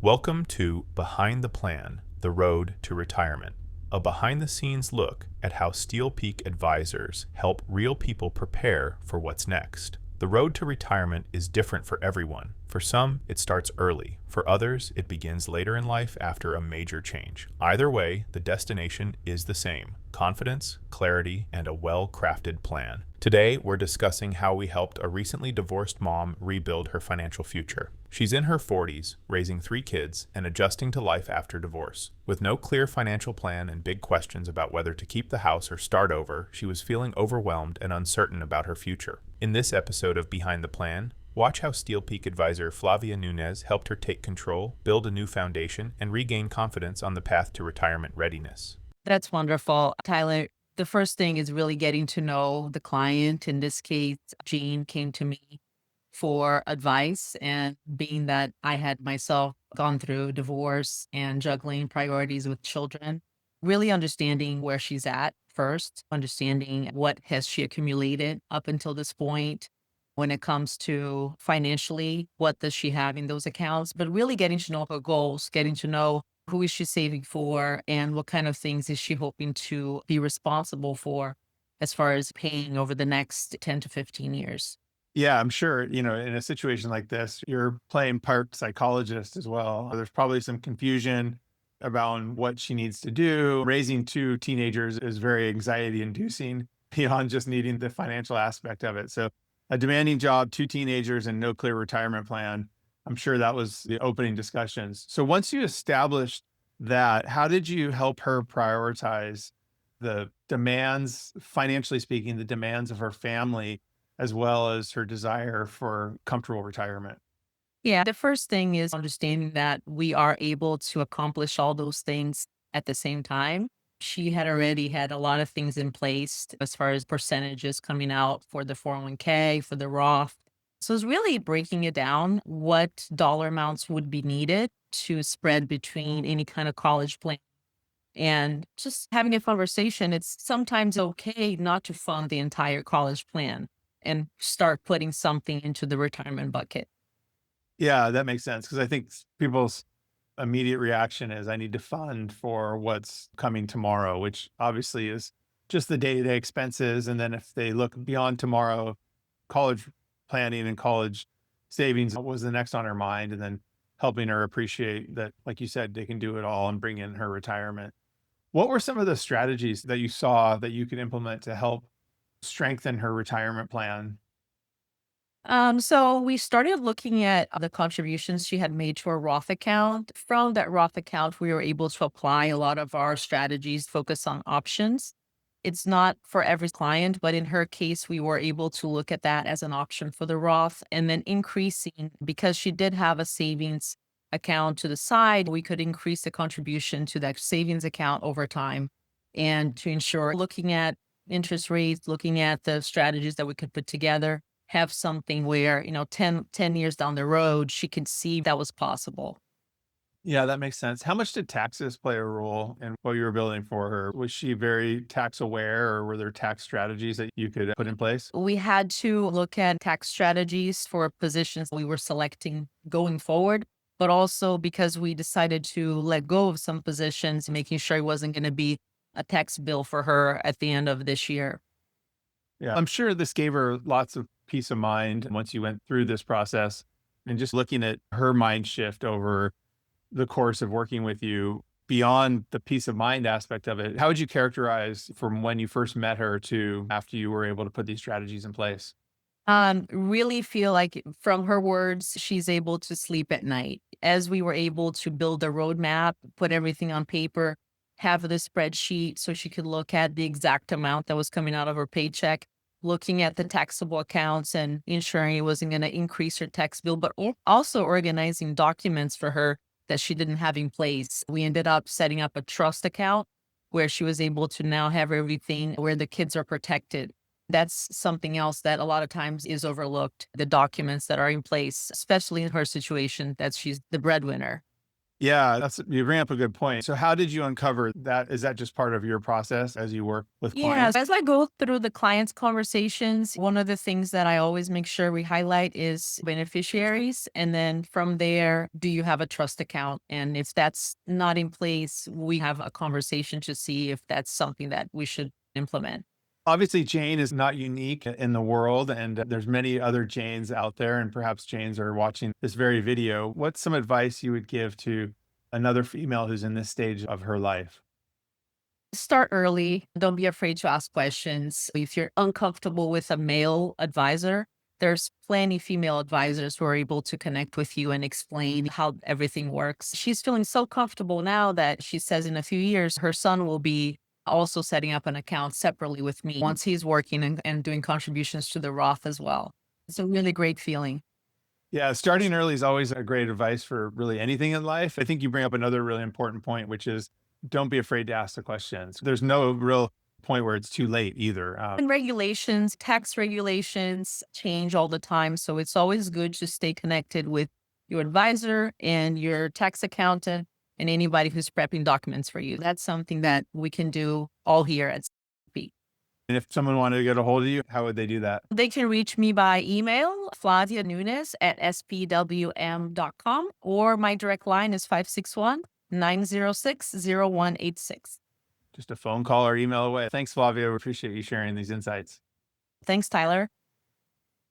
Welcome to Behind the Plan, The Road to Retirement, a behind-the-scenes look at how SteelPeak advisors help real people prepare for what's next. The road to retirement is different for everyone. For some, it starts early. For others, it begins later in life after a major change. Either way, the destination is the same: confidence, clarity, and a well-crafted plan. Today, we're discussing how we helped a recently divorced mom rebuild her financial future. She's in her 40s, raising 3 kids, and adjusting to life after divorce. With no clear financial plan and big questions about whether to keep the house or start over, she was feeling overwhelmed and uncertain about her future. In this episode of Behind the Plan, watch how SteelPeak advisor Flavia Nunez helped her take control, build a new foundation, and regain confidence on the path to retirement readiness. That's wonderful, Tyler. The first thing is really getting to know the client. In this case, Jean came to me for advice. And being that I had myself gone through divorce and juggling priorities with children, really understanding where she's at first, understanding what has she accumulated up until this point when it comes to financially, what does she have in those accounts, but really getting to know her goals, getting to know who is she saving for and what kind of things is she hoping to be responsible for as far as paying over the next 10 to 15 years. Yeah, I'm sure, in a situation like this, you're playing part psychologist as well. There's probably some confusion about what she needs to do. Raising 2 teenagers is very anxiety inducing beyond just needing the financial aspect of it. So, a demanding job, 2 teenagers, and no clear retirement plan. I'm sure that was the opening discussions. So, once you established that, how did you help her prioritize the demands, financially speaking, the demands of her family, as well as her desire for comfortable retirement? Yeah, the first thing is understanding that we are able to accomplish all those things at the same time. She had already had a lot of things in place as far as percentages coming out for the 401k, for the Roth. So it's really breaking it down what dollar amounts would be needed to spread between any kind of college plan and just having a conversation. It's sometimes okay not to fund the entire college plan and start putting something into the retirement bucket. Yeah, that makes sense because I think people's immediate reaction is I need to fund for what's coming tomorrow, which obviously is just the day-to-day expenses. And then if they look beyond tomorrow, college planning and college savings was the next on her mind. And then helping her appreciate that, like you said, they can do it all and bring in her retirement. What were some of the strategies that you saw that you could implement to help strengthen her retirement plan? So we started looking at the contributions she had made to her Roth account. From that Roth account, we were able to apply a lot of our strategies, focus on options. It's not for every client, but in her case, we were able to look at that as an option for the Roth and then increasing because she did have a savings account to the side. We could increase the contribution to that savings account over time and to ensure looking at interest rates, looking at the strategies that we could put together, have something where, 10 years down the road, she can see that was possible. Yeah, that makes sense. How much did taxes play a role in what you were building for her? Was she very tax aware, or were there tax strategies that you could put in place? We had to look at tax strategies for positions we were selecting going forward, but also because we decided to let go of some positions, making sure it wasn't going to be a tax bill for her at the end of this year. Yeah, I'm sure this gave her lots of peace of mind once you went through this process and just looking at her mind shift over the course of working with you beyond the peace of mind aspect of it. How would you characterize from when you first met her to after you were able to put these strategies in place? Really feel like from her words, she's able to sleep at night. As we were able to build a roadmap, put everything on paper, have the spreadsheet so she could look at the exact amount that was coming out of her paycheck, looking at the taxable accounts and ensuring it wasn't going to increase her tax bill, but also organizing documents for her that she didn't have in place. We ended up setting up a trust account where she was able to now have everything where the kids are protected. That's something else that a lot of times is overlooked, the documents that are in place, especially in her situation that she's the breadwinner. Yeah, you bring up a good point. So how did you uncover that? Is that just part of your process as you work with Yeah, clients? as I go through the clients' conversations, one of the things that I always make sure we highlight is beneficiaries. And then from there, do you have a trust account? And if that's not in place, we have a conversation to see if that's something that we should implement. Obviously, Jane is not unique in the world, and there's many other Janes out there, and perhaps Janes are watching this very video. What's some advice you would give to another female who's in this stage of her life? Start early. Don't be afraid to ask questions. If you're uncomfortable with a male advisor, there's plenty female advisors who are able to connect with you and explain how everything works. She's feeling so comfortable now that she says in a few years, her son will be also setting up an account separately with me once he's working and doing contributions to the Roth as well. It's a really great feeling. Yeah, starting early is always a great advice for really anything in life. I think you bring up another really important point, which is don't be afraid to ask the questions. There's no real point where it's too late either. And regulations, tax regulations change all the time. So it's always good to stay connected with your advisor and your tax accountant and anybody who's prepping documents for you. That's something that we can do all here at SteelPeak. And if someone wanted to get a hold of you, how would they do that? They can reach me by email, Flavia Nunes at spwm.com, or my direct line is 561-906-0186. Just a phone call or email away. Thanks, Flavia. We appreciate you sharing these insights. Thanks, Tyler.